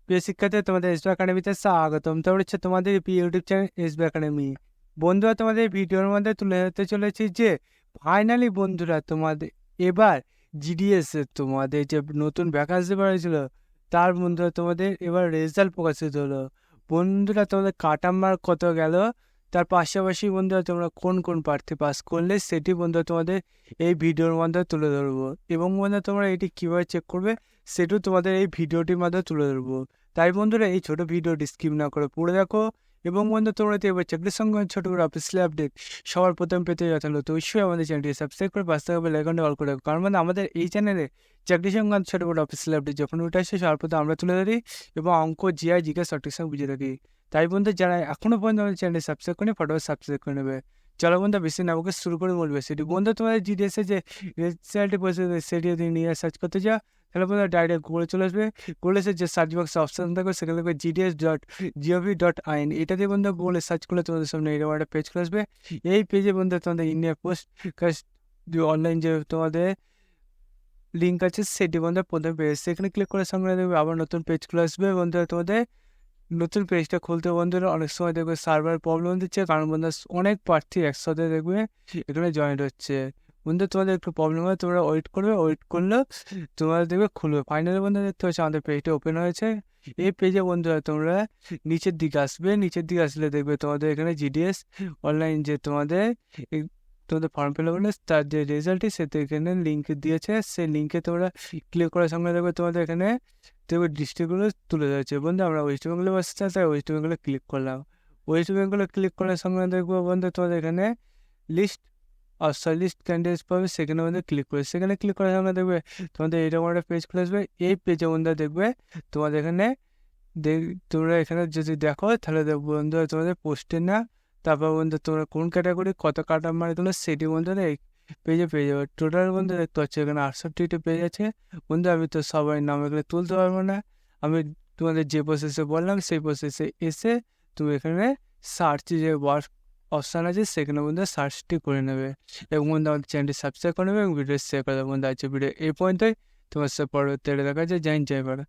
প্রিয় শিক্ষার্থী, তোমাদের এসবি একাডেমিতে স্বাগতম। তো হচ্ছে তোমাদের ইউটিউব চ্যানেল এসবি একাডেমি। বন্ধুরা, তোমাদের ভিডিওর মধ্যে তুলে ধরতে চলেছি যে ফাইনালি বন্ধুরা তোমাদের এবার জিডিএস এর তোমাদের যে নতুন ভ্যাকান্সি বেরিয়েছিল তার বন্ধুরা তোমাদের এবার রেজাল্ট প্রকাশিত হলো। বন্ধুরা, তোমাদের কাটা মার্ক কত গেল, তার পাশাপাশি বন্ধুরা তোমরা কোন কোন প্রার্থী পাস করলে সেটি বন্ধুরা তোমাদের এই ভিডিওর মধ্যে তুলে ধরবো, এবং বন্ধুরা তোমরা এটি কীভাবে চেক করবে সেটাও তোমাদের এই ভিডিওটির মাধ্যমে তুলে ধরবো। তাই বন্ধুরা এই ছোট ভিডিওটি স্কিপ না করে পড়ে দেখো, এবং বন্ধু তোমরা তো এবার চাকরির সঙ্গে ছোট করে অফিসিয়াল আপডেট সবার প্রথম পেতে যথাযথ অবশ্যই আমাদের চ্যানেলটি সাবস্ক্রাইব করে পাশে থাকা বেল আইকনটি অল করে রাখো, কারণ মানে আমাদের এই চ্যানেলে চাকরি সংক্রান্ত ছোট করে অফিসিয়াল আপডেট যখন উঠে আসে সবার প্রথম আমরা তুলে ধরি এবং অঙ্ক জিআই জিজ্ঞাসা সঠিক সঙ্গে বুঝে থাকি। তাই বন্ধু যারা এখনো পর্যন্ত আমাদের চ্যানেলটি সাবস্ক্রাইব করে ফটোফট সাবস্ক্রাইব করে নেবে। চলো বন্ধু বেশি না আমাকে শুরু করে বলবে সেটি। বন্ধু তোমাদের জিডিএসে যে রেজাল্টে বসে সেটি যদি নিয়ে সার্চ করতে যাও তাহলে বন্ধু ডাইরেক্ট গুগলে চলে আসবে। গুগলে যে সার্চ বক্সে অপশান থাকবে সেখানে দেখবে gds.gov.in, এটা দিয়ে বন্ধু গুগলে সার্চ করলে তোমাদের সামনে এরকম একটা পেজ খুলে আসবে। এই পেজে বন্ধু তোমাদের ইন্ডিয়া পোস্ট কাস্ট অনলাইন যে তোমাদের লিঙ্ক আছে সেটি বন্ধু প্রথমে পেজ, সেখানে ক্লিক করে সঙ্গে দেখবে আবার নতুন পেজ খুলে আসবে। বন্ধু তোমাদের নতুন পেজটা খুলতে বন্ধুরা অনেক সময় দেখবে সার্ভার প্রবলেম দিচ্ছে, কারণ বন্ধু অনেক প্রার্থী একসাথে দেখবে এখানে জয়েন্ট হচ্ছে। বন্ধু তোমাদের একটু প্রবলেম হয়, তোমরা ওয়েট করবে, ওয়েট করলে তোমাদের দেখবে খুলবে। ফাইনালি বন্ধু দেখতে হচ্ছে আমাদের পেজটা ওপেন হয়েছে। এই পেজে বন্ধুরা তোমরা নিচের দিকে আসবে, নিচের দিকে আসলে দেখবে তোমাদের এখানে জিডিএস অনলাইন যে তোমাদের ফর্ম ফিল আপ তার যে রেজাল্টটি সেটা এখানে লিঙ্ক দিয়েছে, সেই লিঙ্কে তোমরা ক্লিক করার সঙ্গে দেখবে তোমাদের এখানে দেখবে ডিস্ট্রিক্টগুলো তুলে ধরেছে। বন্ধু আমরা ওয়েস্ট বেঙ্গলে বসতে চাই, তাই ওয়েস্ট বেঙ্গলে ক্লিক করলাম। ওয়েস্ট বেঙ্গলে ক্লিক করার সঙ্গে দেখবো বন্ধু তোমাদের এখানে লিস্ট লিস্ট ক্যান্ডিডেটস পাবে, সেখানে বন্ধু ক্লিক করে সেখানে ক্লিক করার সঙ্গে দেখবে তোমাদের এরকম একটা পেজ খুলে আসবে। এই পেজে বন্ধু দেখবে তোমাদের এখানে তোমরা এখানে যদি দেখো তাহলে দেখবো বন্ধু তোমাদের পোস্টের না, তারপর বন্ধু তোমরা কোন ক্যাটাগরি কত কাটা মারে তোমরা সেটি বন্ধু এই পেজে পেয়ে যাবে। টোটাল বন্ধু দেখতে পাচ্ছি এখানে 68টি পেজ আছে। বন্ধু আমি তো সবাই নাম এগুলো তুলতে পারবো না, আমি তোমাদের যে প্রসেসে বললাম সেই প্রসেসে এসে তুমি এখানে সার্চ যে ওয়ার্ক অপশান আছে সেখানে বন্ধু সার্চটি করে নেবে, এবং বন্ধু আমাদের চ্যানেলটি সাবস্ক্রাইব করে নেবে এবং ভিডিও শেয়ার করে দেবে। বন্ধু আছে ভিডিও এই পর্যন্তই, তোমার সাথে পরবর্তী দেখা যায়। জয় হিন্দ, জয় ভারত।